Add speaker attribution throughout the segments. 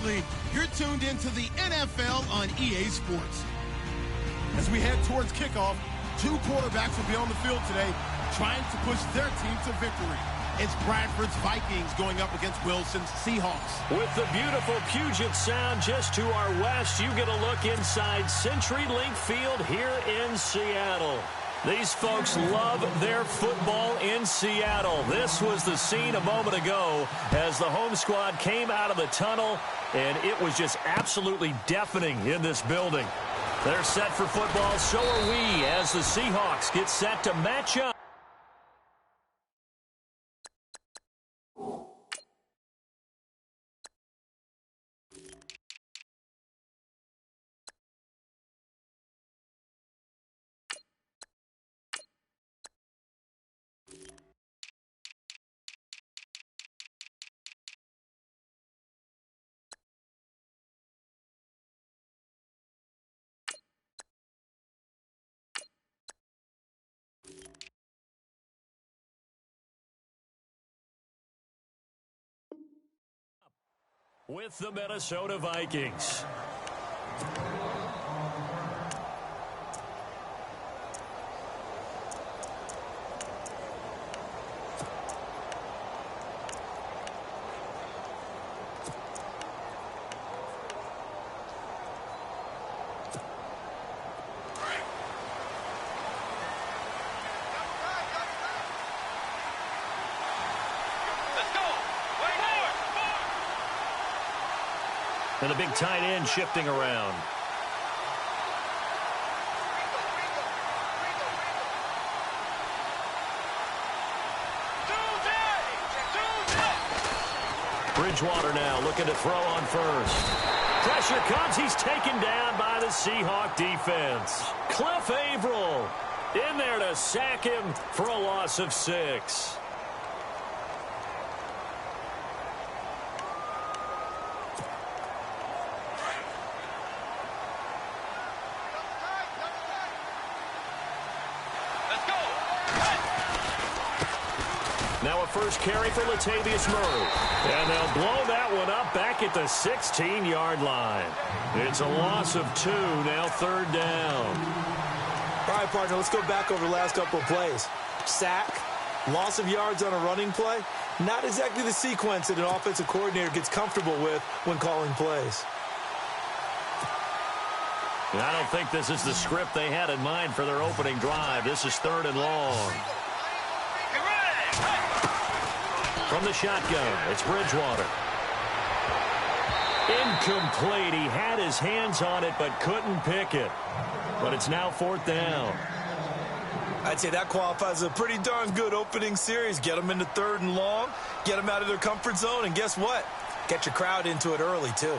Speaker 1: Absolutely. You're tuned into the NFL on EA Sports.
Speaker 2: As we head towards kickoff, two quarterbacks will be on the field today trying to push their team to victory.
Speaker 1: It's Bradford's Vikings going up against Wilson's Seahawks.
Speaker 3: With the beautiful Puget Sound just to our west, you get a look inside CenturyLink Field here in Seattle. These folks love their football in Seattle. This was the scene a moment ago as the home squad came out of the tunnel, and it was just absolutely deafening in this building. They're set for football, so are we, as the Seahawks get set to match up. With the Minnesota Vikings. And the big tight end shifting around. Bridgewater now looking to throw on first. Pressure comes. He's taken down by the Seahawk defense. Cliff Averill in there to sack him for a loss of 6. Now a first carry for Latavius Murray. And they'll blow that one up back at the 16-yard line. It's a loss of 2, now third down.
Speaker 4: All right, partner, let's go back over the last couple of plays. Sack, loss of yards on a running play. Not exactly the sequence that an offensive coordinator gets comfortable with when calling plays.
Speaker 3: And I don't think this is the script they had in mind for their opening drive. This is 3rd and long. From the shotgun, it's Bridgewater. Incomplete. He had his hands on it but couldn't pick it. But it's now 4th down.
Speaker 4: I'd say that qualifies as a pretty darn good opening series. Get them into 3rd and long, get them out of their comfort zone, and guess what? Get your crowd into it early, too.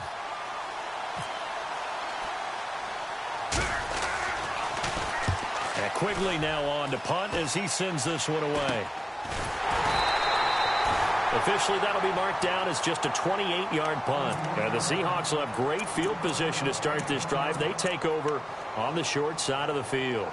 Speaker 3: And Quigley now on to punt as he sends this one away. Officially, that'll be marked down as just a 28-yard punt. And the Seahawks will have great field position to start this drive. They take over on the short side of the field.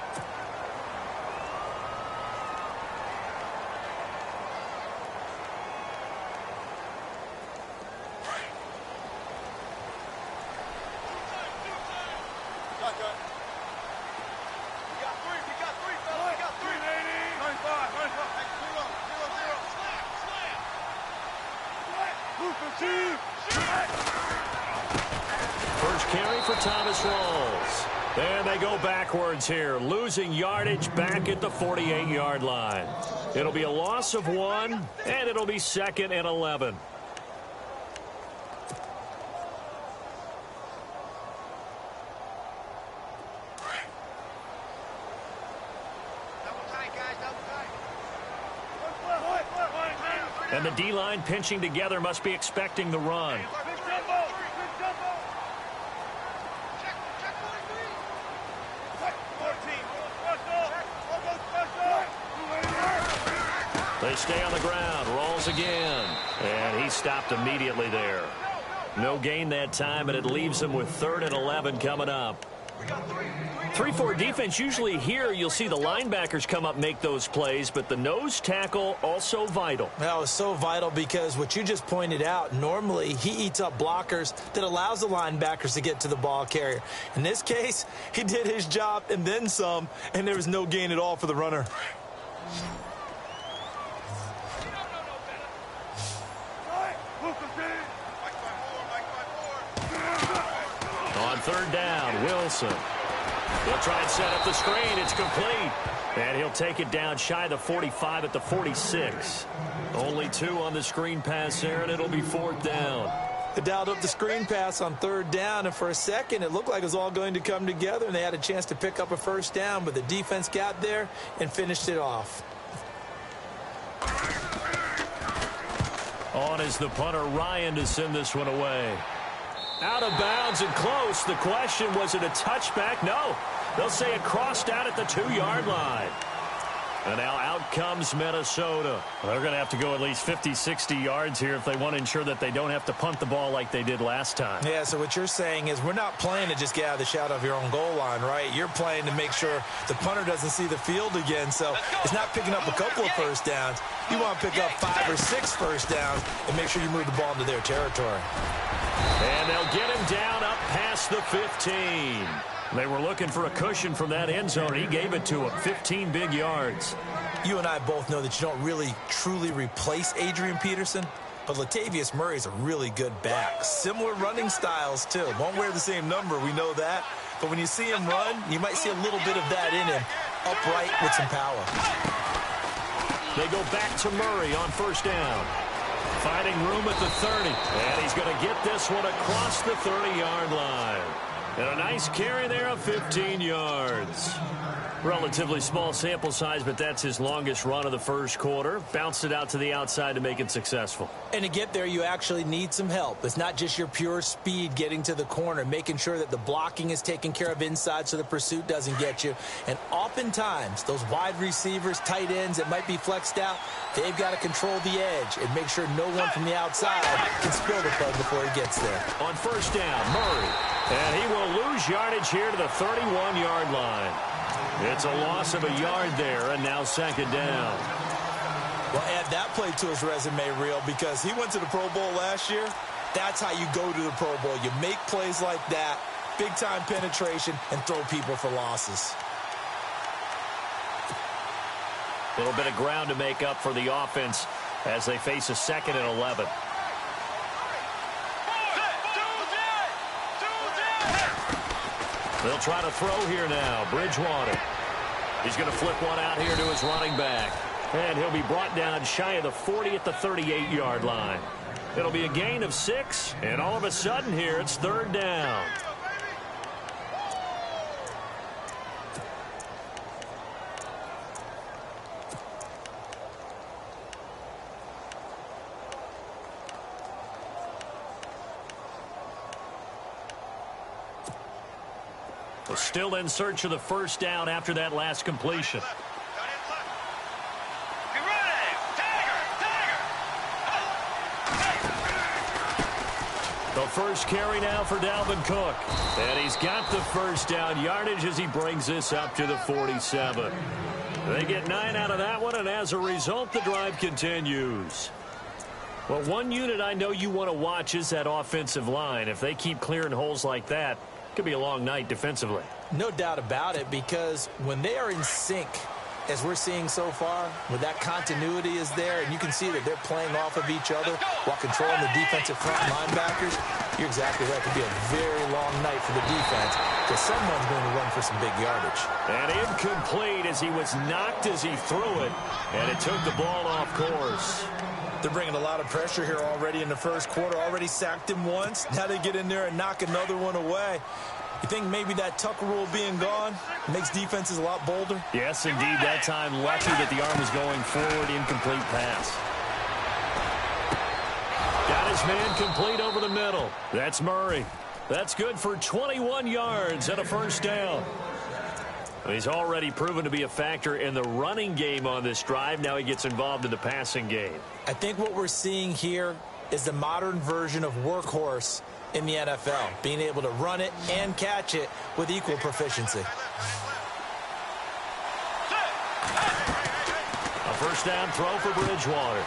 Speaker 3: First carry for Thomas Rawls. And they go backwards here, losing yardage back at the 48-yard line. It'll be a loss of 1, and it'll be 2nd and 11. And the D-line pinching together must be expecting the run. They stay on the ground. Rolls again. And he stopped immediately there. No gain that time, and it leaves them with 3rd and 11 coming up. 3-4 defense, usually here you'll see the linebackers come up make those plays, but the nose tackle also vital.
Speaker 4: That was so vital because what you just pointed out, normally he eats up blockers that allows the linebackers to get to the ball carrier. In this case, he did his job and then some, and there was no gain at all for the runner.
Speaker 3: On third down, Wilson. He'll try and set up the screen. It's complete. And he'll take it down shy of the 45 at the 46. Only 2 on the screen pass there, and it'll be 4th down.
Speaker 4: They dialed up the screen pass on 3rd down, and for a second it looked like it was all going to come together, and they had a chance to pick up a 1st down, but the defense got there and finished it off.
Speaker 3: On is the punter, Ryan, to send this one away. Out of bounds and close. The question, was it a touchback? No. They'll say it crossed out at the 2-yard line. And now out comes Minnesota. They're going to have to go at least 50, 60 yards here if they want to ensure that they don't have to punt the ball like they did last time.
Speaker 4: Yeah, so what you're saying is we're not playing to just get out of the shadow of your own goal line, right? You're playing to make sure the punter doesn't see the field again. So it's not picking up a couple of first downs. You want to pick up 5 or 6 first downs and make sure you move the ball into their territory.
Speaker 3: And they'll get him down up past the 15. They were looking for a cushion from that end zone. He gave it to him, 15 big yards.
Speaker 4: You and I both know that you don't really truly replace Adrian Peterson, but Latavius Murray is a really good back. Similar running styles, too. Won't wear the same number, we know that. But when you see him run, you might see a little bit of that in him, upright with some power.
Speaker 3: They go back to Murray on 1st down. Finding room at the 30. And he's going to get this one across the 30-yard line. And a nice carry there of 15 yards. Relatively small sample size, but that's his longest run of the first quarter. Bounced it out to the outside to make it successful.
Speaker 4: And to get there, you actually need some help. It's not just your pure speed getting to the corner, making sure that the blocking is taken care of inside so the pursuit doesn't get you. And oftentimes, those wide receivers, tight ends that might be flexed out, they've got to control the edge and make sure no one from the outside can spill the play before he gets there.
Speaker 3: On 1st down, Murray. And he will lose yardage here to the 31-yard line. It's a loss of a yard there, and now 2nd down.
Speaker 4: Well, add that play to his resume reel because he went to the Pro Bowl last year. That's how you go to the Pro Bowl. You make plays like that, big-time penetration, and throw people for losses.
Speaker 3: A little bit of ground to make up for the offense as they face a 2nd and 11. They'll try to throw here now. Bridgewater. He's going to flip one out here to his running back. And he'll be brought down shy of the 40 at the 38-yard line. It'll be a gain of 6, and all of a sudden here it's 3rd down. Still in search of the 1st down after that last completion. The first carry now for Dalvin Cook. And he's got the 1st down yardage as he brings this up to the 47. They get 9 out of that one, and as a result, the drive continues. Well, one unit I know you want to watch is that offensive line. If they keep clearing holes like that, it could be a long night defensively.
Speaker 4: No doubt about it, because when they are in sync, as we're seeing so far, when that continuity is there, and you can see that they're playing off of each other while controlling the defensive front linebackers, you're exactly right. It could be a very long night for the defense because someone's going to run for some big yardage.
Speaker 3: And incomplete as he was knocked as he threw it, and it took the ball off course.
Speaker 4: They're bringing a lot of pressure here already in the first quarter. Already sacked him once. Now they get in there and knock another one away. You think maybe that Tucker rule being gone makes defenses a lot bolder?
Speaker 3: Yes, indeed. That time lucky that the arm was going forward. Incomplete pass. Got his man complete over the middle. That's Murray. That's good for 21 yards and a 1st down. He's already proven to be a factor in the running game on this drive. Now he gets involved in the passing game.
Speaker 4: I think what we're seeing here is the modern version of workhorse in the NFL, being able to run it and catch it with equal proficiency.
Speaker 3: A first down throw for Bridgewater.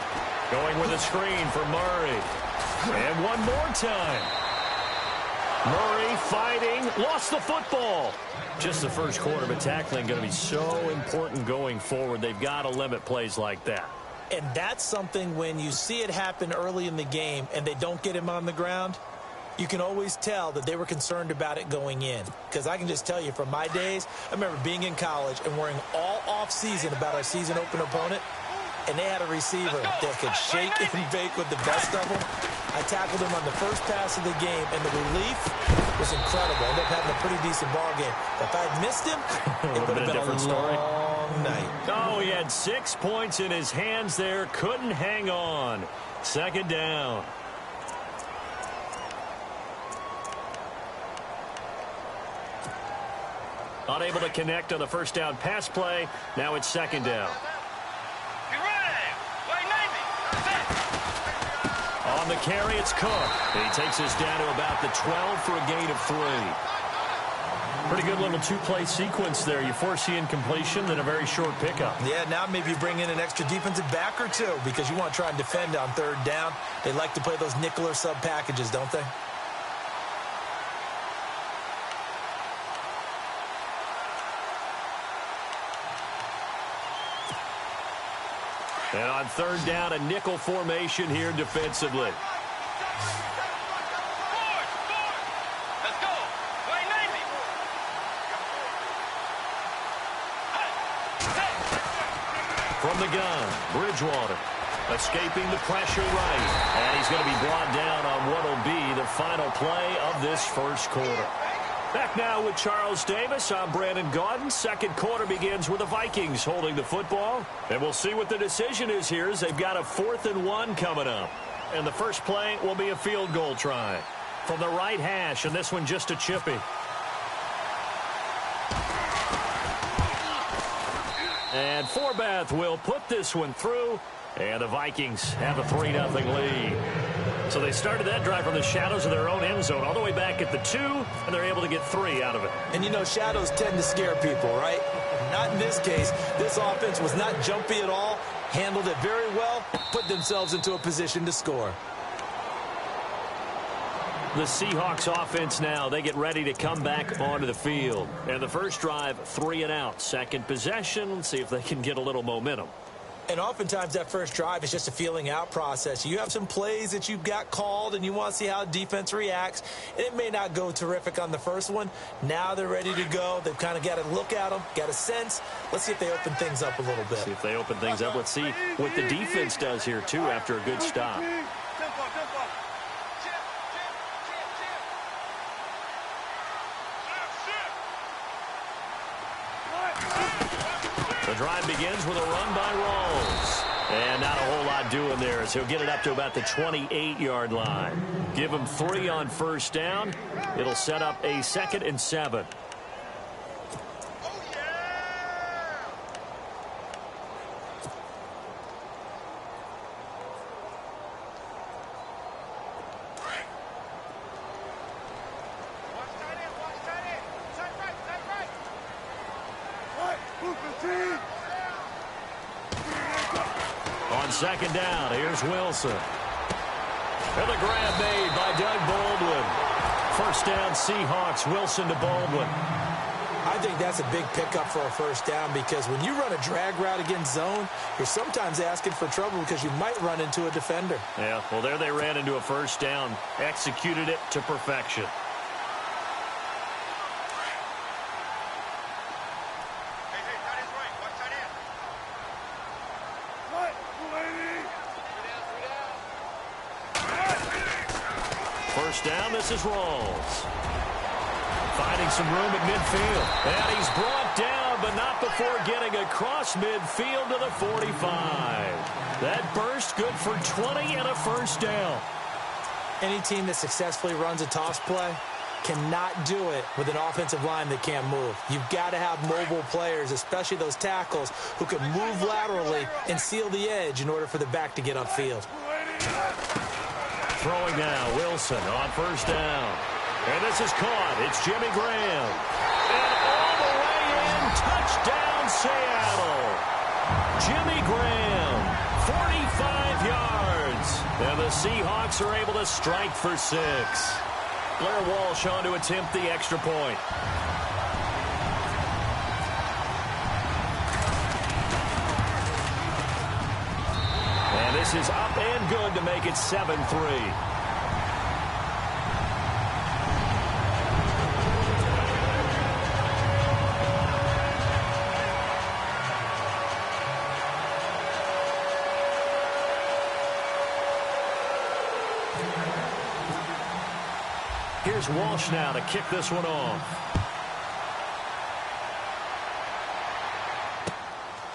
Speaker 3: Going with a screen for Murray. And one more time. Murray fighting, lost the football. Just the first quarter, but tackling going to be so important going forward. They've got to limit plays like that.
Speaker 4: And that's something when you see it happen early in the game and they don't get him on the ground, you can always tell that they were concerned about it going in. Because I can just tell you from my days, I remember being in college and worrying all off-season about our season opener opponent, and they had a receiver that could shake and bake with the best of them. I tackled him on the first pass of the game, and the relief was incredible. I ended up having a pretty decent ball game. But if I had missed him, it would have been a different long night.
Speaker 3: Oh, he had 6 points in his hands there. Couldn't hang on. Second down. Unable to connect on the first down pass play. Now it's second down. On the carry, it's Cook. And he takes us down to about the 12 for a gain of 3. Pretty good little two-play sequence there. You force the incompletion, then a very short pickup.
Speaker 4: Yeah, now maybe you bring in an extra defensive back or two because you want to try and defend on third down. They like to play those nickel or sub packages, don't they?
Speaker 3: And on third down, a nickel formation here defensively. From the gun, Bridgewater escaping the pressure right. And he's going to be brought down on what will be the final play of this first quarter. Back now with Charles Davis. I'm Brandon Gaudin. Second quarter begins with the Vikings holding the football. And we'll see what the decision is here as they've got a 4th and 1 coming up. And the first play will be a field goal try. From the right hash, and this one just a chippy. And Forbath will put this one through. And the Vikings have a 3-0 lead. So they started that drive from the shadows of their own end zone all the way back at the 2, and they're able to get 3 out of it.
Speaker 4: And you know, shadows tend to scare people, right? Not in this case. This offense was not jumpy at all, handled it very well, put themselves into a position to score.
Speaker 3: The Seahawks offense now, they get ready to come back onto the field. And the first drive, 3 and out. Second possession, let's see if they can get a little momentum.
Speaker 4: And oftentimes that first drive is just a feeling out process. You have some plays that you've got called and you want to see how defense reacts. And it may not go terrific on the first one. Now they're ready to go. They've kind of got to look at them, got a sense. Let's see if they open things up a little bit.
Speaker 3: See if they open things up. Let's see what the defense does here, too, after a good stop. The drive begins with a run by Rawls. And not a whole lot doing there as he'll get it up to about the 28-yard line. Give him 3 on first down. It'll set up a 2nd and 7. On second down, here's Wilson. And the grab made by Doug Baldwin. First down, Seahawks. Wilson to Baldwin.
Speaker 4: I think that's a big pickup for a first down because when you run a drag route against zone, you're sometimes asking for trouble because you might run into a defender.
Speaker 3: Yeah, well, there they ran into a first down. Executed it to perfection. First down, this is Rawls. Finding some room at midfield. And he's brought down, but not before getting across midfield to the 45. That burst good for 20 and a first down.
Speaker 4: Any team that successfully runs a toss play cannot do it with an offensive line that can't move. You've got to have mobile players, especially those tackles, who can move laterally and seal the edge in order for the back to get upfield.
Speaker 3: Throwing now, Wilson on first down. And this is caught. It's Jimmy Graham. And all the way in, touchdown Seattle. Jimmy Graham, 45 yards. And the Seahawks are able to strike for 6. Blair Walsh on to attempt the extra point. And this is up and good to make it 7-3. Here's Walsh now to kick this one off.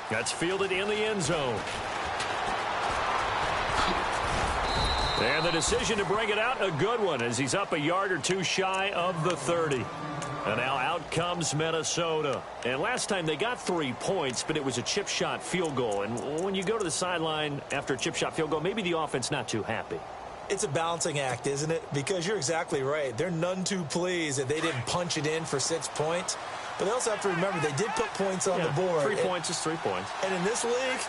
Speaker 3: That's fielded in the end zone. And the decision to bring it out, a good one, as he's up a yard or two shy of the 30. And now out comes Minnesota. And last time they got 3 points, but it was a chip shot field goal. And when you go to the sideline after a chip shot field goal, maybe the offense not too happy.
Speaker 4: It's a balancing act, isn't it? Because you're exactly right. They're none too pleased that they didn't punch it in for 6 points. But they also have to remember they did put points on the board.
Speaker 3: 3 points is 3 points.
Speaker 4: And in this league,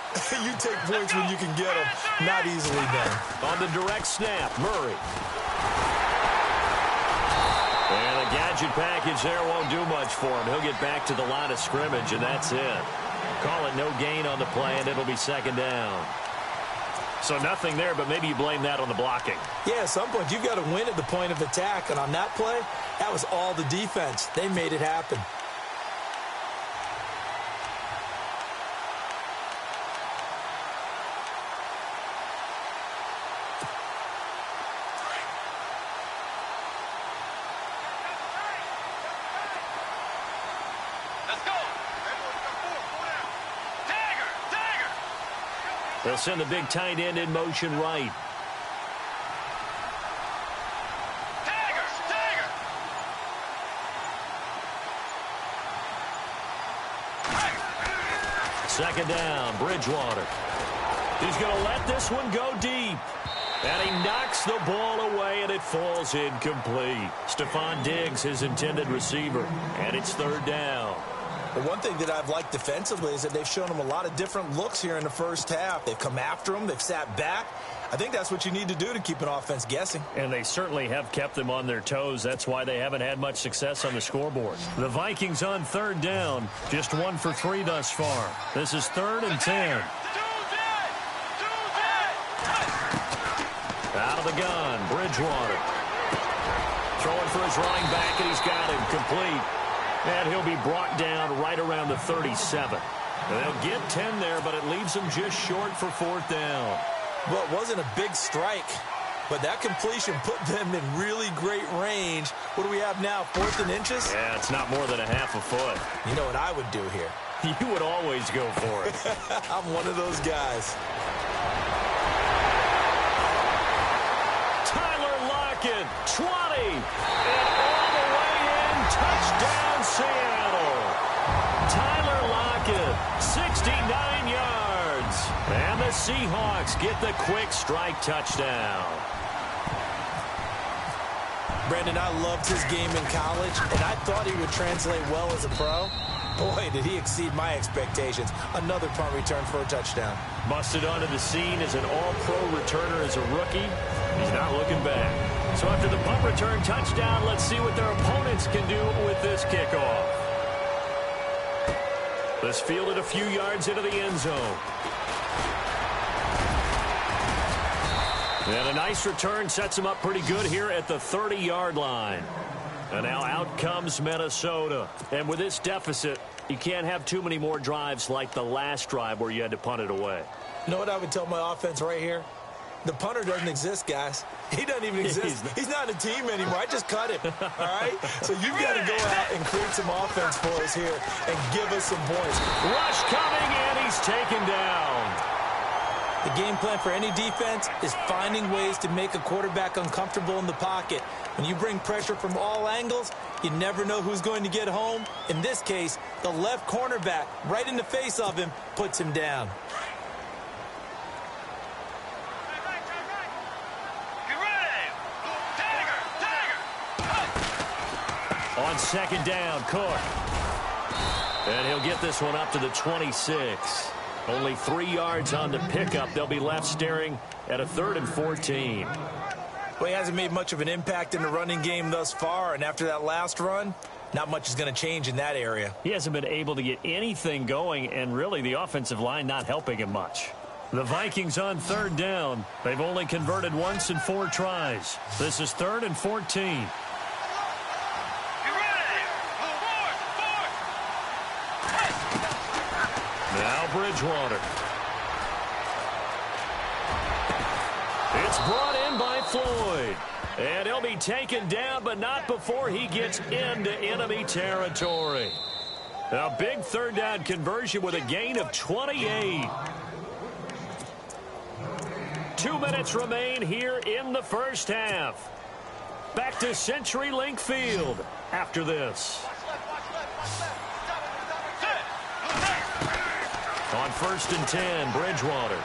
Speaker 4: you take points when you can get them. Not easily done.
Speaker 3: On the direct snap, Murray. And the gadget package there won't do much for him. He'll get back to the line of scrimmage, and that's it. Call it no gain on the play, and it'll be second down. So nothing there, but maybe you blame that on the blocking.
Speaker 4: Yeah, at some point, you've got to win at the point of attack. And on that play, that was all the defense. They made it happen.
Speaker 3: They'll send the big tight end in motion right. Second down, Bridgewater. He's going to let this one go deep. And he knocks the ball away, and it falls incomplete. Stephon Diggs, his intended receiver. And it's third down.
Speaker 4: But one thing that I've liked defensively is that they've shown them a lot of different looks here in the first half. They've come after them. They've sat back. I think that's what you need to do to keep an offense guessing.
Speaker 3: And they certainly have kept them on their toes. That's why they haven't had much success on the scoreboard. The Vikings on third down, just 1 for 3 thus far. This is 3rd and 10. Out of the gun, Bridgewater. Throwing for his running back, and he's got him complete. And he'll be brought down right around the 37. And they'll get 10 there, but it leaves them just short for 4th down.
Speaker 4: Well, it wasn't a big strike, but that completion put them in really great range. What do we have now, 4th and inches?
Speaker 3: Yeah, it's not more than a half a foot.
Speaker 4: You know what I would do here?
Speaker 3: You would always go for it.
Speaker 4: I'm one of those guys.
Speaker 3: Tyler Lockett, 20. And all the way in, touchdown Seattle. Tyler Lockett, 69 yards. And the Seahawks get the quick strike touchdown.
Speaker 4: Brandon, I loved his game in college, and I thought he would translate well as a pro. Boy, did he exceed my expectations. Another punt return for a touchdown.
Speaker 3: Busted onto the scene as an all-pro returner as a rookie. He's not looking back. So after the punt return touchdown, let's see what their opponents can do with this kickoff. This fielded a few yards into the end zone. And a nice return sets him up pretty good here at the 30-yard line. And now out comes Minnesota. And with this deficit, you can't have too many more drives like the last drive where you had to punt it away.
Speaker 4: You know what I would tell my offense right here? The punter doesn't exist, guys. He doesn't even exist. He's not a team anymore. I just cut him, all right? So you've got to go out and create some offense for us here and give us some points.
Speaker 3: Rush coming, and he's taken down.
Speaker 4: The game plan for any defense is finding ways to make a quarterback uncomfortable in the pocket. When you bring pressure from all angles, you never know who's going to get home. In this case, the left cornerback, right in the face of him, puts him down.
Speaker 5: Get ready!
Speaker 3: On second down, Cook. And he'll get this one up to the 26. Only 3 yards on the pickup. They'll be left staring at a 3rd and 14.
Speaker 4: Well, he hasn't made much of an impact in the running game thus far, and after that last run, not much is going to change in that area.
Speaker 3: He hasn't been able to get anything going, and really the offensive line not helping him much. The Vikings on 3rd down. They've only converted once in 4 tries. This is 3rd and 14. Now Bridgewater. It's brought in by Floyd. And he'll be taken down, but not before he gets into enemy territory. A big 3rd down conversion with a gain of 28. 2 minutes remain here in the first half. Back to CenturyLink Field after this. On 1st and 10, Bridgewater.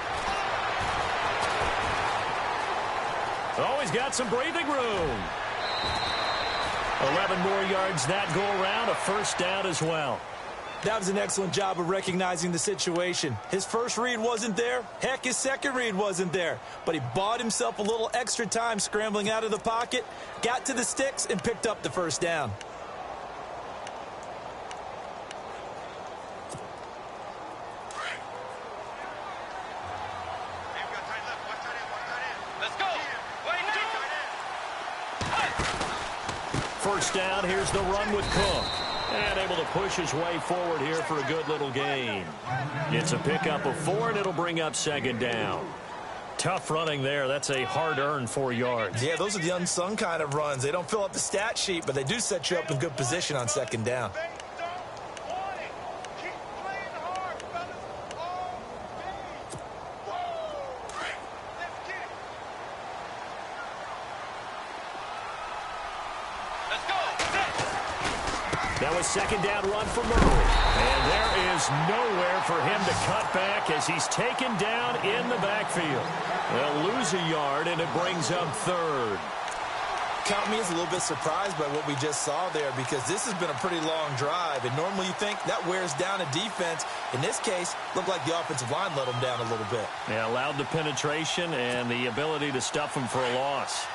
Speaker 3: Oh, he's got some breathing room. 11 more yards that go around, a 1st down as well.
Speaker 4: That was an excellent job of recognizing the situation. His first read wasn't there. Heck, his second read wasn't there. But he bought himself a little extra time scrambling out of the pocket, got to the sticks, and picked up the 1st down.
Speaker 3: First down, here's the run with Cook. And able to push his way forward here for a good little gain. It's a pickup of 4, and it'll bring up 2nd down. Tough running there. That's a hard-earned 4 yards.
Speaker 4: Yeah, those are the unsung kind of runs. They don't fill up the stat sheet, but they do set you up in good position on 2nd down.
Speaker 3: That was 2nd down run for Murray. And there is nowhere for him to cut back as he's taken down in the backfield. They'll lose a yard, and it brings up 3rd.
Speaker 4: Count me as a little bit surprised by what we just saw there, because this has been a pretty long drive, and normally you think that wears down a defense. In this case, looked like the offensive line let them down a little bit.
Speaker 3: Yeah, allowed the penetration and the ability to stuff them for a loss.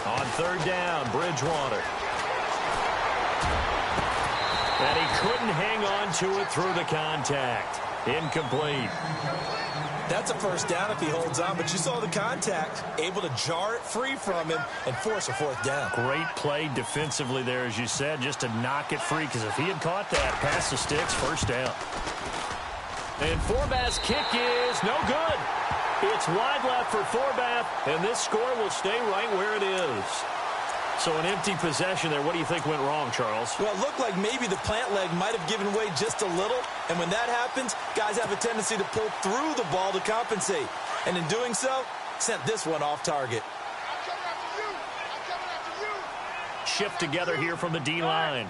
Speaker 3: On 3rd down, Bridgewater. And he couldn't hang on to it through the contact. Incomplete.
Speaker 4: That's a 1st down if he holds on, but you saw the contact, able to jar it free from him and force a 4th down.
Speaker 3: Great play defensively there, as you said, just to knock it free, because if he had caught that, past the sticks, 1st down. And Forbath's kick is no good. It's wide left for Forbath, and this score will stay right where it is. So an empty possession there. What do you think went wrong, Charles?
Speaker 4: Well, it looked like maybe the plant leg might have given way just a little, and when that happens, guys have a tendency to pull through the ball to compensate. And in doing so, sent this one off target.
Speaker 3: Shift together here from the D-line.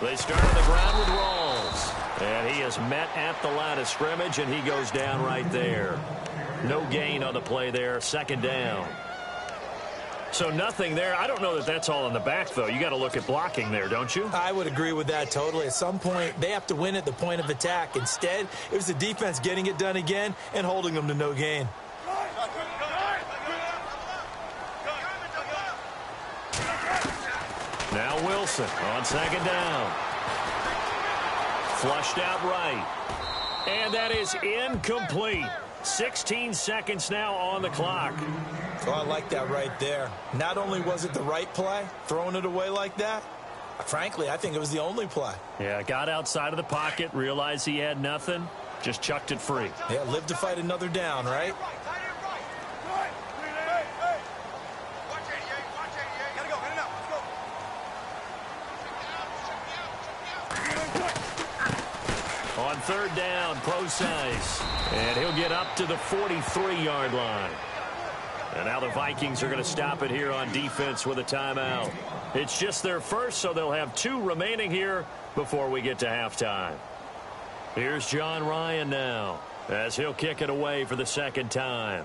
Speaker 3: They start on the ground with Rawls. And he is met at the line of scrimmage, and he goes down right there. No gain on the play there. 2nd down. So nothing there. I don't know that that's all in the back, though. You got to look at blocking there, don't you?
Speaker 4: I would agree with that totally. At some point, they have to win at the point of attack. Instead, it was the defense getting it done again and holding them to no gain.
Speaker 3: Now Wilson on 2nd down. Flushed out right. And that is incomplete. 16 seconds now on the clock.
Speaker 4: Oh, I like that right there. Not only was it the right play, throwing it away like that, frankly, I think it was the only play.
Speaker 3: Yeah, got outside of the pocket, realized he had nothing, just chucked it free.
Speaker 4: Yeah, live to fight another down, right?
Speaker 3: On 3rd down, Procise. And he'll get up to the 43-yard line. And now the Vikings are going to stop it here on defense with a timeout. It's just their first, so they'll have 2 remaining here before we get to halftime. Here's John Ryan now as he'll kick it away for the second time.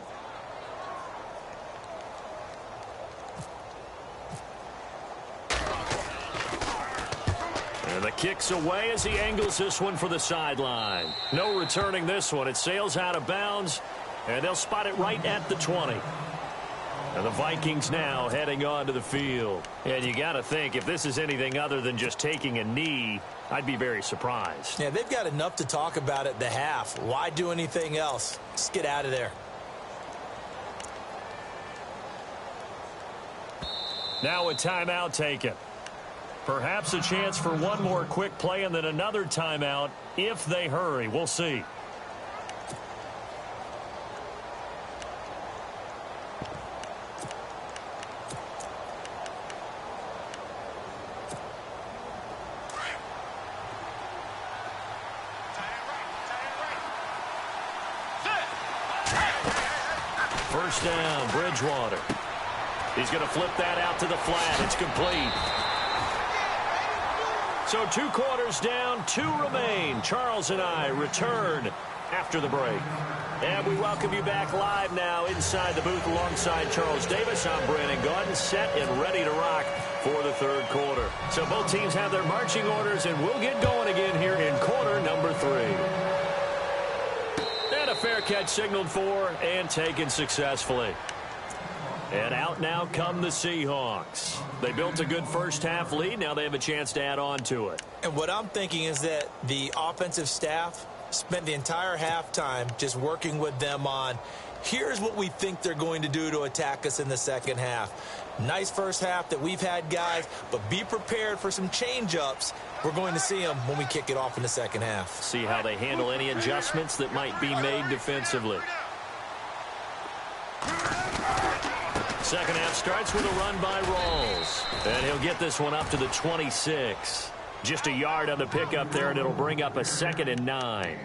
Speaker 3: And the kick's away as he angles this one for the sideline. No returning this one. It sails out of bounds, and they'll spot it right at the 20. And the Vikings now heading onto the field. And you got to think, if this is anything other than just taking a knee, I'd be very surprised.
Speaker 4: Yeah, they've got enough to talk about at the half. Why do anything else? Just get out of there.
Speaker 3: Now a timeout taken. Perhaps a chance for one more quick play and then another timeout if they hurry. We'll see. First down, Bridgewater. He's going to flip that out to the flat. It's complete. So 2 quarters down, 2 remain. Charles and I return after the break. And we welcome you back live now inside the booth alongside Charles Davis. I'm Brandon Gaudin, set and ready to rock for the third quarter. So both teams have their marching orders, and we'll get going again here in quarter number 3. And a fair catch signaled for and taken successfully. And out now come the Seahawks. They built a good first-half lead. Now they have a chance to add on to it.
Speaker 4: And what I'm thinking is that the offensive staff spent the entire halftime just working with them on, here's what we think they're going to do to attack us in the second half. Nice first half that we've had, guys, but be prepared for some change-ups. We're going to see them when we kick it off in the second half.
Speaker 3: See how they handle any adjustments that might be made defensively. Second half starts with a run by Rawls. And he'll get this one up to the 26. Just a yard on the pickup there, and it'll bring up a 2nd and 9.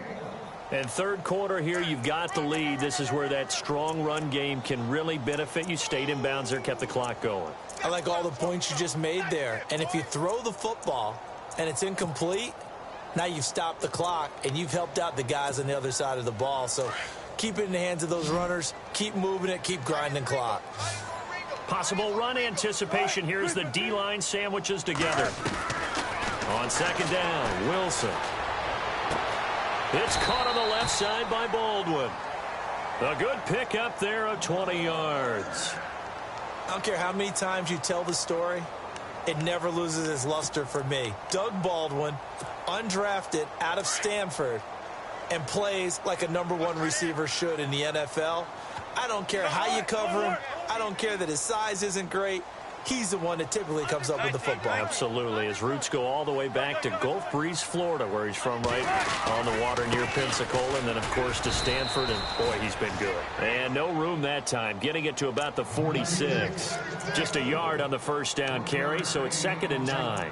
Speaker 3: And third quarter here, you've got the lead. This is where that strong run game can really benefit you. Stayed in bounds there, kept the clock going.
Speaker 4: I like all the points you just made there. And if you throw the football and it's incomplete, now you've stopped the clock and you've helped out the guys on the other side of the ball. So keep it in the hands of those runners. Keep moving it. Keep grinding clock.
Speaker 3: Possible run anticipation. Here's the D-line sandwiches together. On second down, Wilson. It's caught on the left side by Baldwin. A good pickup there of 20 yards.
Speaker 4: I don't care how many times you tell the story, it never loses its luster for me. Doug Baldwin, undrafted out of Stanford, and plays like a #1 receiver should in the NFL. I don't care how you cover him. I don't care that his size isn't great. He's the one that typically comes up with the football.
Speaker 3: Absolutely. His roots go all the way back to Gulf Breeze, Florida, where he's from, right on the water near Pensacola, and then, of course, to Stanford, and, boy, he's been good. And no room that time, getting it to about the 46. Just a yard on the first down carry, so it's 2nd and 9.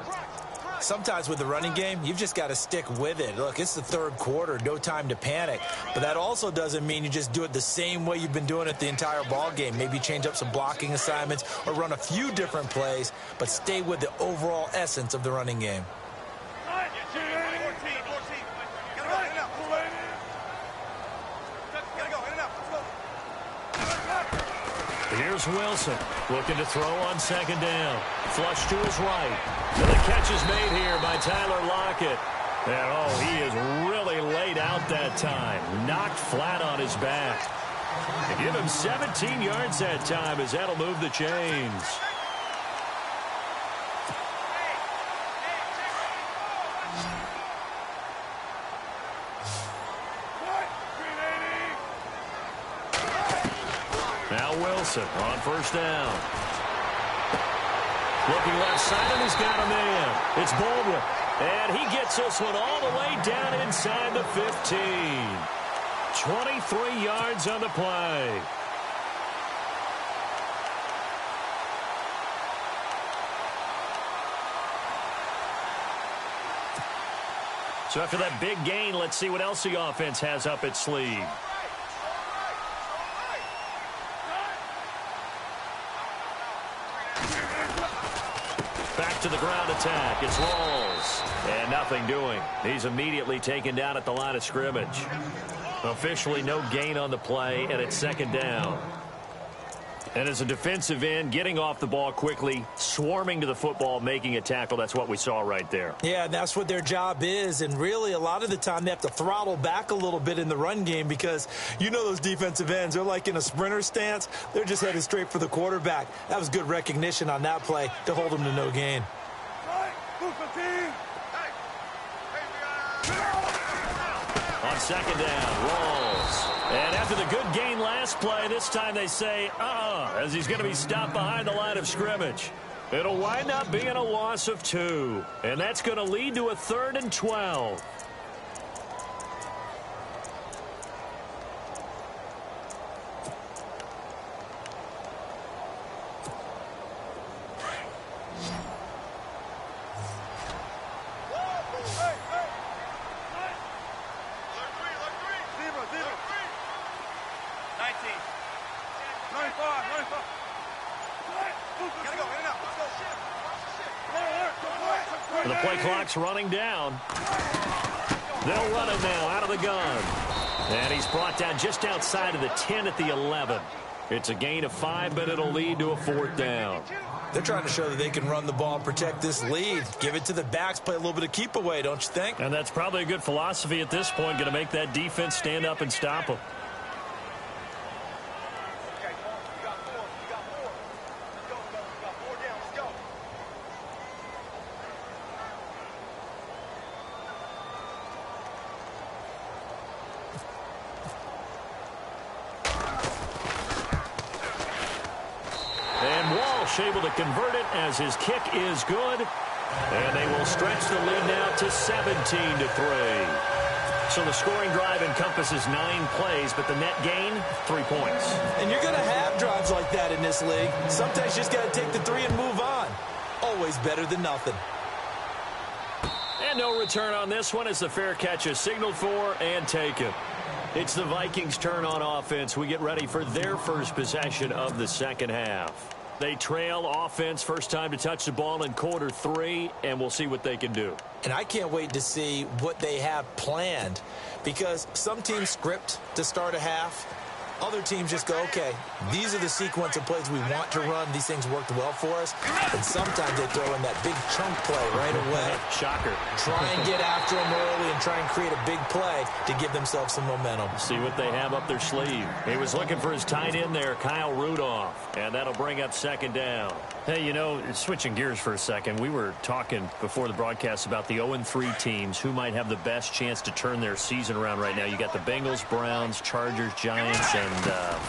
Speaker 4: Sometimes with the running game, you've just got to stick with it. Look, it's the third quarter, no time to panic. But that also doesn't mean you just do it the same way you've been doing it the entire ball game. Maybe change up some blocking assignments or run a few different plays, but stay with the overall essence of the running game.
Speaker 3: Here's Wilson looking to throw on second down. Flush to his right. And the catch is made here by Tyler Lockett. And, oh, he is really laid out that time. Knocked flat on his back. And give him 17 yards that time as that'll move the chains. Now Wilson on first down. Looking left side, and he's got a man. It's Baldwin. And he gets this one all the way down inside the 15. 23 yards on the play. So after that big gain, let's see what else the offense has up its sleeve. Back to the ground attack. It's Rawls. And nothing doing. He's immediately taken down at the line of scrimmage. Officially no gain on the play, and it's second down. And as a defensive end, getting off the ball quickly, swarming to the football, making a tackle, that's what we saw right there.
Speaker 4: Yeah, that's what their job is. And really, a lot of the time, they have to throttle back a little bit in the run game because you know those defensive ends, they're like in a sprinter stance. They're just headed straight for the quarterback. That was good recognition on that play to hold them to no gain.
Speaker 3: On second down, Rawls. And after the good gain last play, this time they say, as he's going to be stopped behind the line of scrimmage. It'll wind up being a loss of 2. And that's going to lead to a 3rd and 12. The play clock's running down. They'll run it now out of the gun. And he's brought down just outside of the 10 at the 11. It's a gain of 5, but it'll lead to a 4th down.
Speaker 4: They're trying to show that they can run the ball and protect this lead. Give it to the backs, play a little bit of keep away, don't you think?
Speaker 3: And that's probably a good philosophy at this point, going to make that defense stand up and stop them. Able to convert it as his kick is good. And they will stretch the lead now to 17-3. So the scoring drive encompasses 9 plays, but the net gain, 3 points.
Speaker 4: And you're going to have drives like that in this league. Sometimes you just got to take the 3 and move on. Always better than nothing.
Speaker 3: And no return on this one as the fair catch is signaled for and taken. It's the Vikings' turn on offense. We get ready for their first possession of the second half. They trail offense, first time to touch the ball in quarter 3, and we'll see what they can do.
Speaker 4: And I can't wait to see what they have planned because some teams script to start a half. Other teams just go, okay, these are the sequence of plays we want to run. These things worked well for us. And sometimes they throw in that big chunk play right away.
Speaker 3: Shocker.
Speaker 4: Try and get after them early and try and create a big play to give themselves some momentum.
Speaker 3: See what they have up their sleeve. He was looking for his tight end there, Kyle Rudolph. And that'll bring up second down. Hey, you know, switching gears for a second, we were talking before the broadcast about the 0-3 teams who might have the best chance to turn their season around right now. You got the Bengals, Browns, Chargers, Giants, and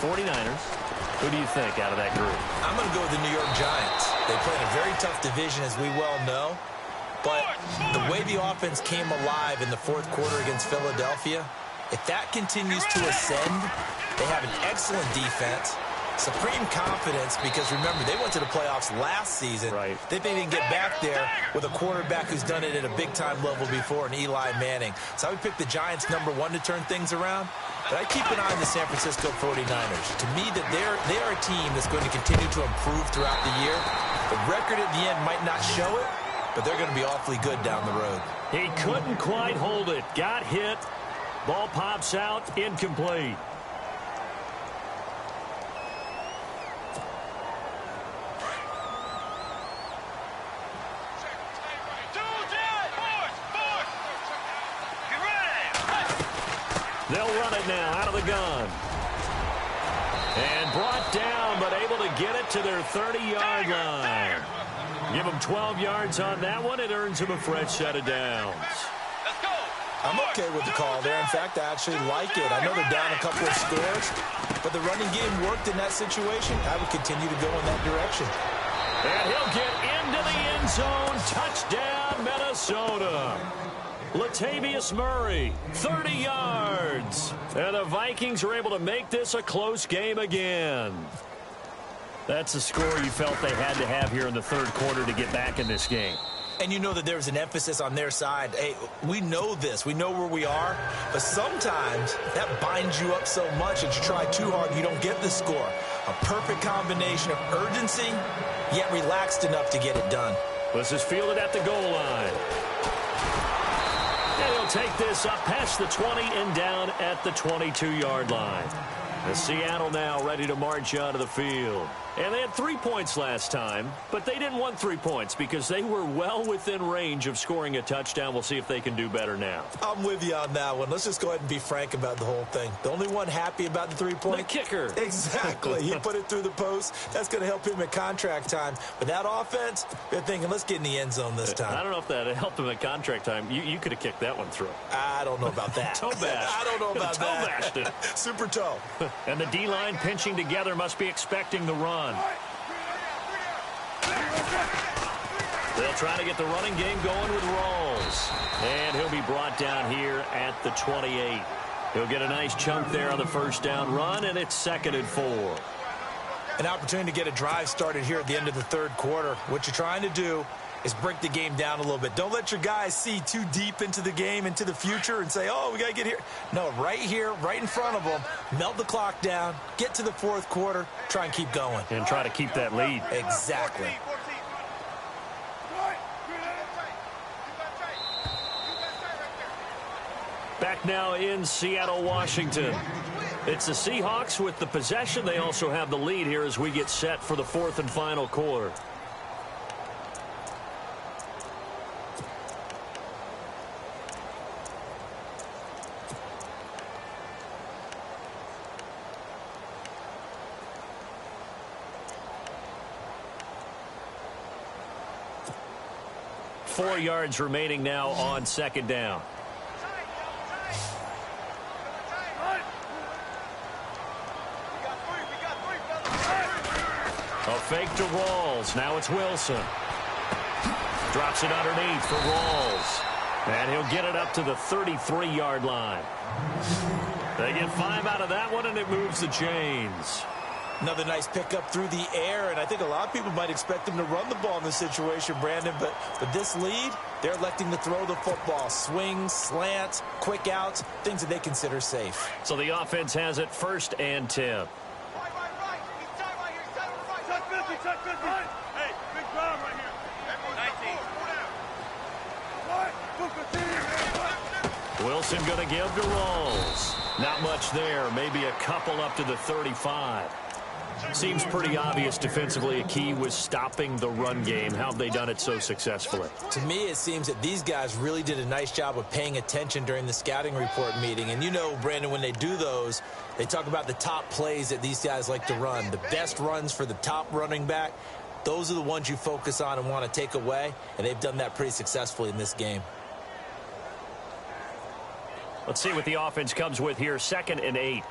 Speaker 3: 49ers. Who do you think out of that group?
Speaker 4: I'm going to go with the New York Giants. They play in a very tough division, as we well know. But the way the offense came alive in the 4th quarter against Philadelphia, if that continues to ascend, they have an excellent defense, supreme confidence, because remember, they went to the playoffs last season.
Speaker 3: Right.
Speaker 4: They think they can get back there with a quarterback who's done it at a big-time level before, and Eli Manning. So I would pick the Giants #1 to turn things around. But I keep an eye on the San Francisco 49ers. To me, that they are a team that's going to continue to improve throughout the year. The record at the end might not show it, but they're going to be awfully good down the road.
Speaker 3: He couldn't quite hold it. Got hit. Ball pops out. Incomplete. They'll run it now out of the gun. And brought down, but able to get it to their 30-yard line. Give them 12 yards on that one. It earns them a fresh set of downs.
Speaker 4: I'm okay with the call there. In fact, I actually like it. I know they're down a couple of scores, but the running game worked in that situation. I would continue to go in that direction.
Speaker 3: And he'll get into the end zone. Touchdown, Minnesota. Latavius Murray, 30 yards. And the Vikings are able to make this a close game again. That's the score you felt they had to have here in the 3rd quarter to get back in this game.
Speaker 4: And you know that there's an emphasis on their side. Hey, we know this. We know where we are. But sometimes that binds you up so much that you try too hard and you don't get the score. A perfect combination of urgency, yet relaxed enough to get it done.
Speaker 3: This is fielded at the goal line. And he'll take this up past the 20 and down at the 22-yard line. The Seattle now ready to march onto the field. And they had 3 points last time, but they didn't want 3 points because they were well within range of scoring a touchdown. We'll see if they can do better now.
Speaker 4: I'm with you on that one. Let's just go ahead and be frank about the whole thing. The only one happy about the 3-point?
Speaker 3: The kicker.
Speaker 4: Exactly. He put it through the post. That's going to help him at contract time. But that offense, they're thinking, let's get in the end zone this time.
Speaker 3: I don't know if that helped him at contract time. You could have kicked that one through.
Speaker 4: I don't know about that.
Speaker 3: Toe bash.
Speaker 4: I don't know about
Speaker 3: toe
Speaker 4: that.
Speaker 3: Bashed it.
Speaker 4: Super toe.
Speaker 3: And the D-line pinching together must be expecting the run. They'll try to get the running game going with Rawls. And he'll be brought down here at the 28. He'll get a nice chunk there on the first down run, and it's 2nd and 4.
Speaker 4: An opportunity to get a drive started here at the end of the third quarter. What you're trying to do is break the game down a little bit. Don't let your guys see too deep into the game, into the future, and say, oh, we got to get here. No, right here, right in front of them, melt the clock down, get to the fourth quarter, try and keep going.
Speaker 3: And try to keep that lead.
Speaker 4: Exactly.
Speaker 3: Back now in Seattle, Washington. It's the Seahawks with the possession. They also have the lead here as we get set for the 4th and final quarter. Four yards remaining now on 2nd down. A fake to Rawls. Now it's Wilson. Drops it underneath for Rawls. And he'll get it up to the 33-yard line. They get 5 out of that one, and it moves the chains.
Speaker 4: Another nice pickup through the air, and I think a lot of people might expect him to run the ball in this situation, Brandon, but with this lead, they're electing to throw the football. Swings, slants, quick outs, things that they consider safe.
Speaker 3: So the offense has it 1st and 10. Wilson going to give to Rawls. Not much there. Maybe a couple up to the 35. Seems pretty obvious defensively a key was stopping the run game. How have they done it so successfully?
Speaker 4: To me, it seems that these guys really did a nice job of paying attention during the scouting report meeting. And you know, Brandon, when they do those, they talk about the top plays that these guys like to run. The best runs for the top running back, those are the ones you focus on and want to take away. And they've done that pretty successfully in this game.
Speaker 3: Let's see what the offense comes with here. 2nd and 8.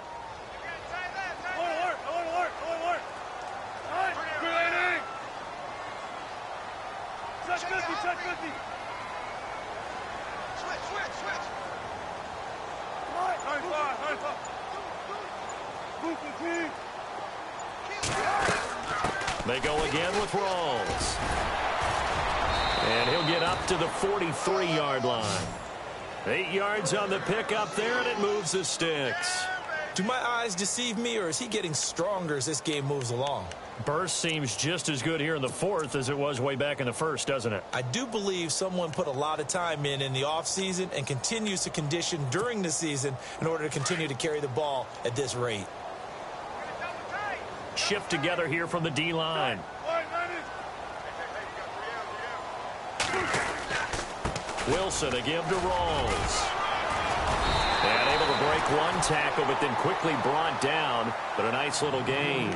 Speaker 3: They go again with Rawls. And he'll get up to the 43-yard line. 8 yards on the pickup there, and it moves the sticks.
Speaker 4: Do my eyes deceive me, or is he getting stronger as this game moves along?
Speaker 3: Burst seems just as good here in the 4th as it was way back in the 1st, doesn't it?
Speaker 4: I do believe someone put a lot of time in the offseason and continues to condition during the season in order to continue to carry the ball at this rate.
Speaker 3: Shift together here from the D-line. Wilson a give to Rawls. And able to break one tackle, but then quickly brought down. But a nice little gain.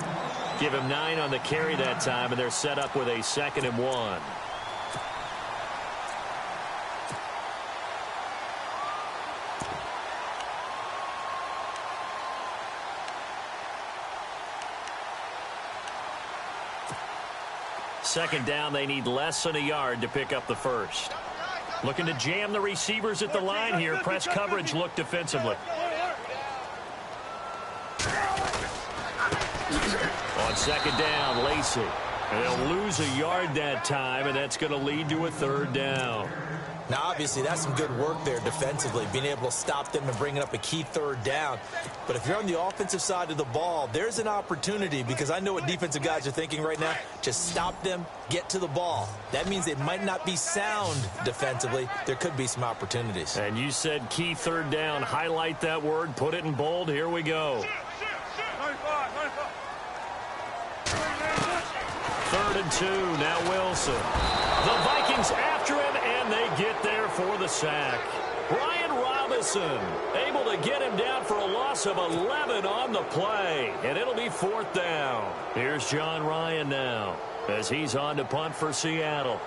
Speaker 3: Give him 9 on the carry that time, and they're set up with a 2nd and 1. Second down, they need less than a yard to pick up the first. Looking to jam the receivers at the line here. Press coverage look defensively. On second down, Lacey. And they'll lose a yard that time, and that's going to lead to a 3rd down.
Speaker 4: Now, obviously, that's some good work there defensively, being able to stop them and bringing up a key third down. But if you're on the offensive side of the ball, there's an opportunity, because I know what defensive guys are thinking right now. Just stop them, get to the ball. That means they might not be sound defensively. There could be some opportunities.
Speaker 3: And you said key third down. Highlight that word, put it in bold. Here we go. 3rd and 2, now Wilson. The Vikings after him, and they get there for the sack. Brian Robinson able to get him down for a loss of 11 on the play, and it'll be 4th down. Here's John Ryan now as he's on to punt for Seattle.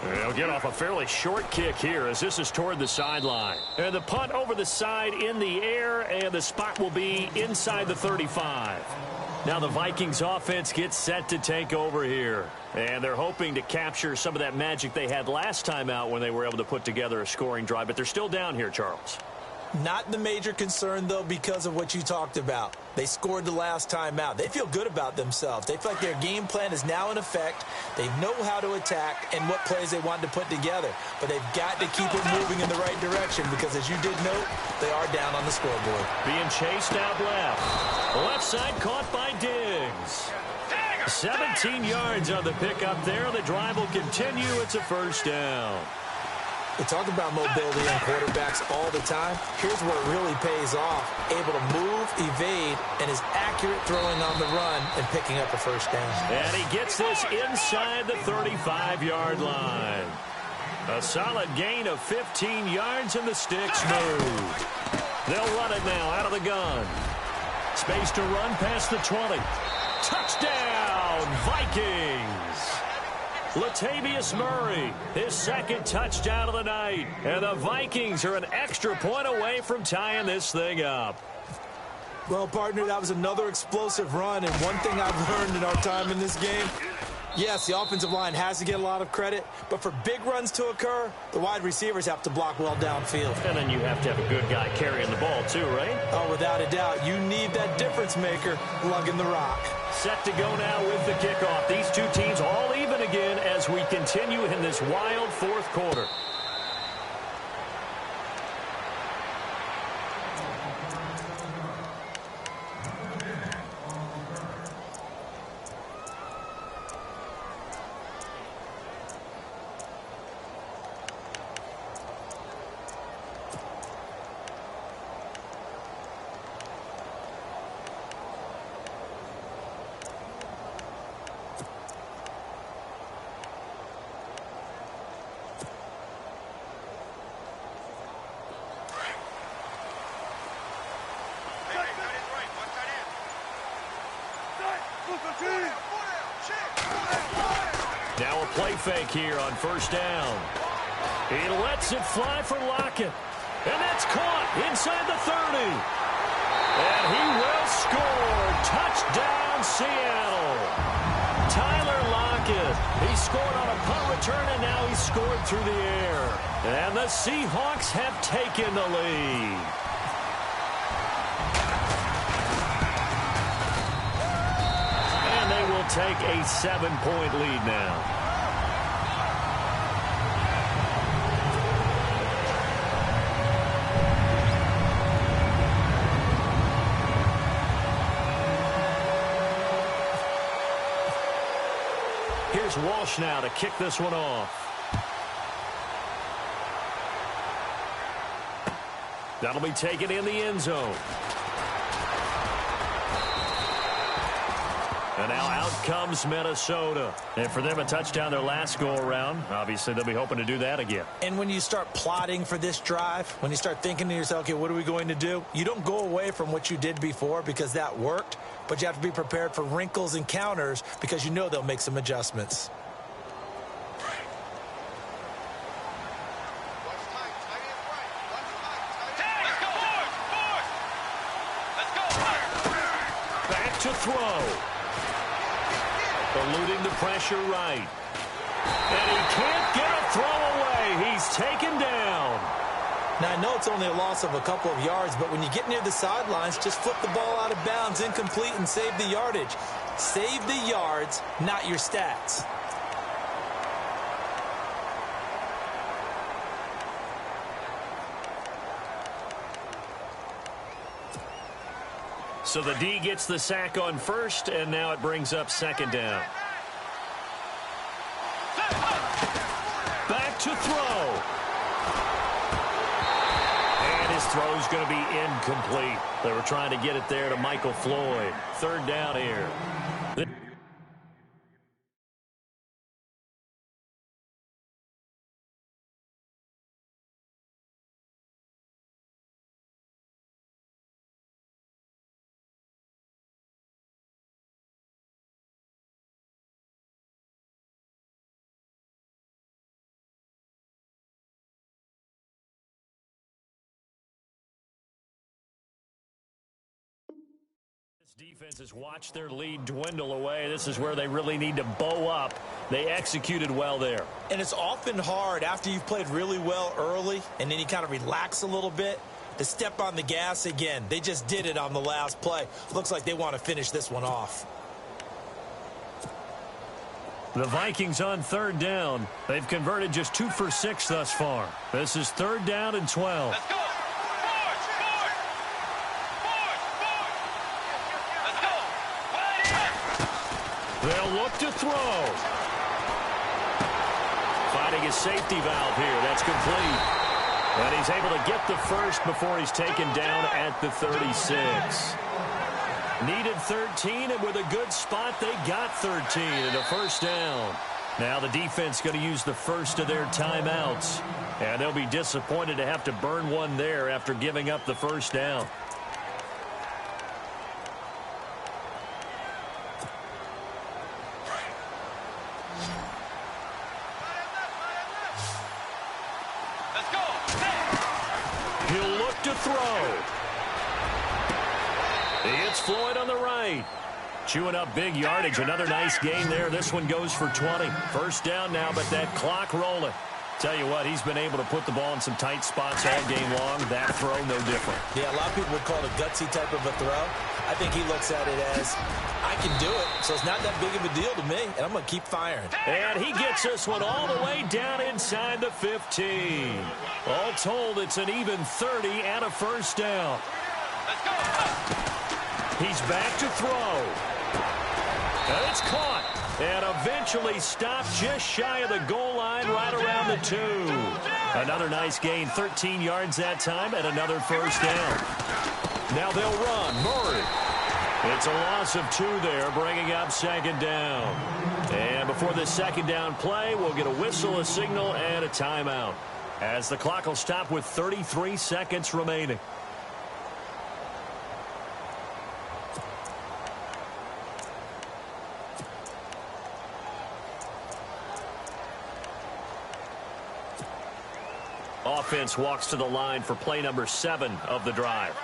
Speaker 3: They'll get off a fairly short kick here as this is toward the sideline. And the punt over the side in the air, and the spot will be inside the 35. Now the Vikings offense gets set to take over here. And they're hoping to capture some of that magic they had last time out when they were able to put together a scoring drive. But they're still down here, Charles.
Speaker 4: Not the major concern, though, because of what you talked about. They scored the last time out. They feel good about themselves. They feel like their game plan is now in effect. They know how to attack and what plays they want to put together. But they've got to keep it moving in the right direction because, as you did note, they are down on the scoreboard.
Speaker 3: Being chased out left. Left side caught by Diggs. 17 yards on the pickup there. The drive will continue. It's a 1st down.
Speaker 4: We talk about mobility on quarterbacks all the time. Here's where it really pays off. Able to move, evade, and is accurate throwing on the run and picking up a 1st down.
Speaker 3: And he gets this inside the 35-yard line. A solid gain of 15 yards, and the sticks move. They'll run it now out of the gun. Space to run past the 20. Touchdown, Vikings! Latavius Murray, his 2nd touchdown of the night. And the Vikings are an extra point away from tying this thing up.
Speaker 4: Well, partner, that was another explosive run. And one thing I've learned in our time in this game, yes, the offensive line has to get a lot of credit. But for big runs to occur, the wide receivers have to block well downfield.
Speaker 3: And then you have to have a good guy carrying the ball too, right?
Speaker 4: Oh, without a doubt. You need that difference maker lugging the rock.
Speaker 3: Set to go now with the kickoff. These two teams all even again as we continue in this wild 4th quarter. Now a play fake here on 1st down. He lets it fly for Lockett. And that's caught inside the 30. And he will score. Touchdown, Seattle. Tyler Lockett. He scored on a punt return, and now he's scored through the air. And the Seahawks have taken the lead. They will take a 7-point lead now. Here's Walsh now to kick this one off. That'll be taken in the end zone. And now out comes Minnesota. And for them, a touchdown their last go-around. Obviously, they'll be hoping to do that again.
Speaker 4: And when you start plotting for this drive, when you start thinking to yourself, okay, what are we going to do? You don't go away from what you did before because that worked, but you have to be prepared for wrinkles and counters because you know they'll make some adjustments.
Speaker 3: Back to throw. Eluding the pressure right. And he can't get a throw away. He's taken down.
Speaker 4: Now, I know it's only a loss of a couple of yards, but when you get near the sidelines, just flip the ball out of bounds, incomplete, and save the yardage. Save the yards, not your stats.
Speaker 3: So the D gets the sack on first, and now it brings up second down. Back to throw. And his throw's going to be incomplete. They were trying to get it there to Michael Floyd. Third down here. Defenses watch their lead dwindle away. This is where they really need to bow up. They executed well there.
Speaker 4: And it's often hard after you've played really well early and then you kind of relax a little bit to step on the gas again. They just did it on the last play. Looks like they want to finish this one off.
Speaker 3: The Vikings on third down. They've converted just 2 for 6 thus far. This is third down and 12.
Speaker 5: Let's go.
Speaker 3: They'll look to throw. Finding his safety valve here. That's complete. And he's able to get the first before he's taken down at the 36. Needed 13, and with a good spot, they got 13 and a first down. Now the defense going to use the first of their timeouts. And they'll be disappointed to have to burn one there after giving up the first down. He'll look to throw. It's Floyd on the right. Chewing up big yardage. Another nice gain there. This one goes for 20. First down now, but that clock rolling. Tell you what, he's been able to put the ball in some tight spots all game long. That throw, no different.
Speaker 4: Yeah, a lot of people would call it a gutsy type of a throw. I think he looks at it as, I can do it, so it's not that big of a deal to me, and I'm going to keep firing.
Speaker 3: And he gets this one all the way down inside the 15. All told, it's an even 30 and a first down. He's back to throw. And it's caught. And eventually stopped just shy of the goal line right around the 2. Another nice gain, 13 yards that time, and another first down. Now they'll run. Murray. It's a loss of 2 there, bringing up second down. And before this second down play, we'll get a whistle, a signal, and a timeout, as the clock will stop with 33 seconds remaining. Offense walks to the line for play number 7 of the drive.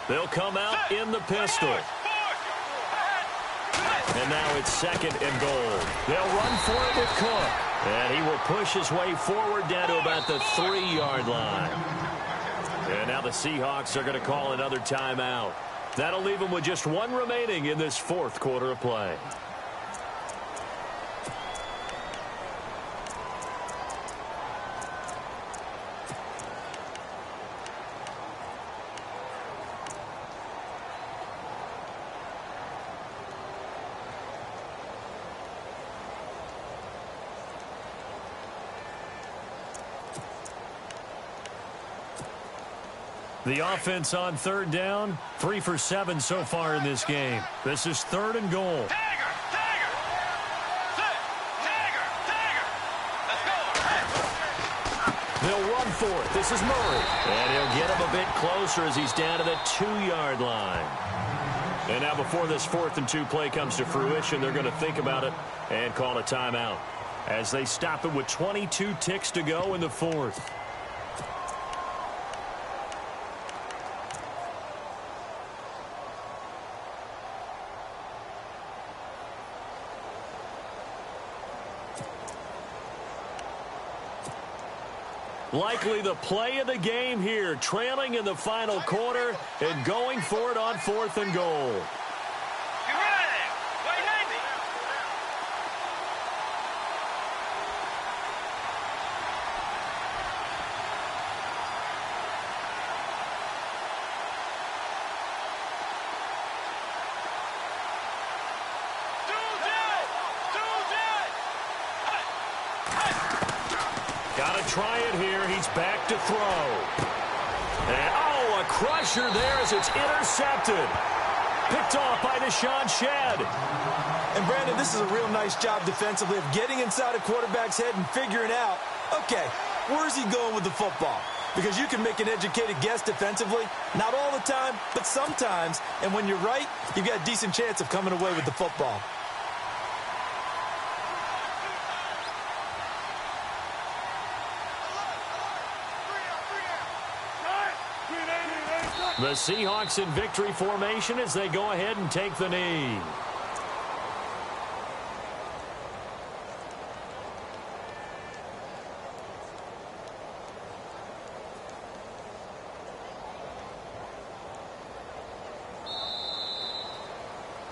Speaker 3: They'll come out in the pistol. And now it's second and goal. They'll run for it with Cook. And he will push his way forward down to about the 3-yard line. And now the Seahawks are going to call another timeout. That'll leave them with just 1 remaining in this 4th quarter of play. The offense on third down, 3 for 7 so far in this game. This is third and goal. They'll run for it. This is Murray. And he'll get him a bit closer as he's down to the 2-yard line. And now before this 4th and 2 play comes to fruition, they're going to think about it and call a timeout as they stop it with 22 ticks to go in the 4th. Likely the play of the game here, trailing in the final quarter and going for it on 4th and goal. Got to try it here. He's back to throw. And, oh, a crusher there as it's intercepted. Picked off by Deshaun Shedd.
Speaker 4: And, Brandon, this is a real nice job defensively of getting inside a quarterback's head and figuring out, okay, where's he going with the football? Because you can make an educated guess defensively. Not all the time, but sometimes. And when you're right, you've got a decent chance of coming away with the football.
Speaker 3: The Seahawks in victory formation as they go ahead and take the knee.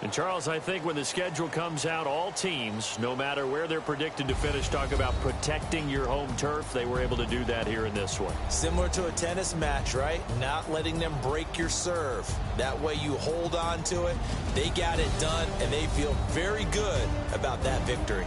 Speaker 3: And, Charles, I think when the schedule comes out, all teams, no matter where they're predicted to finish, talk about protecting your home turf. They were able to do that here in this one.
Speaker 4: Similar to a tennis match, right? Not letting them break your serve. That way you hold on to it. They got it done, and they feel very good about that victory.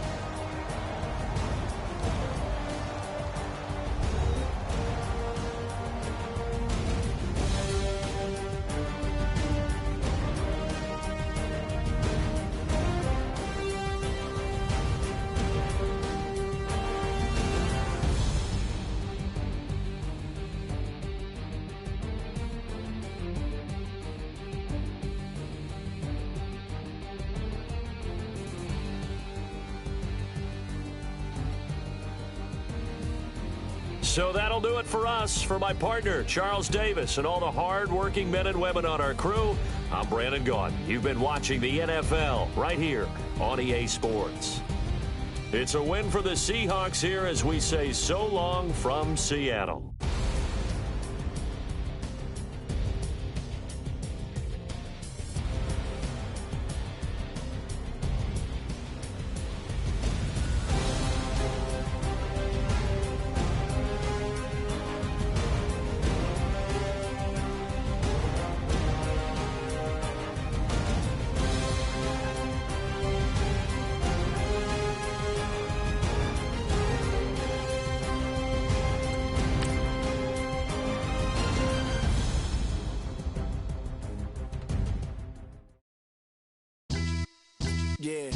Speaker 3: So that'll do it for us. For my partner, Charles Davis, and all the hard-working men and women on our crew, I'm Brandon Gaudin. You've been watching the NFL right here on EA Sports. It's a win for the Seahawks here as we say so long from Seattle.
Speaker 5: Yeah.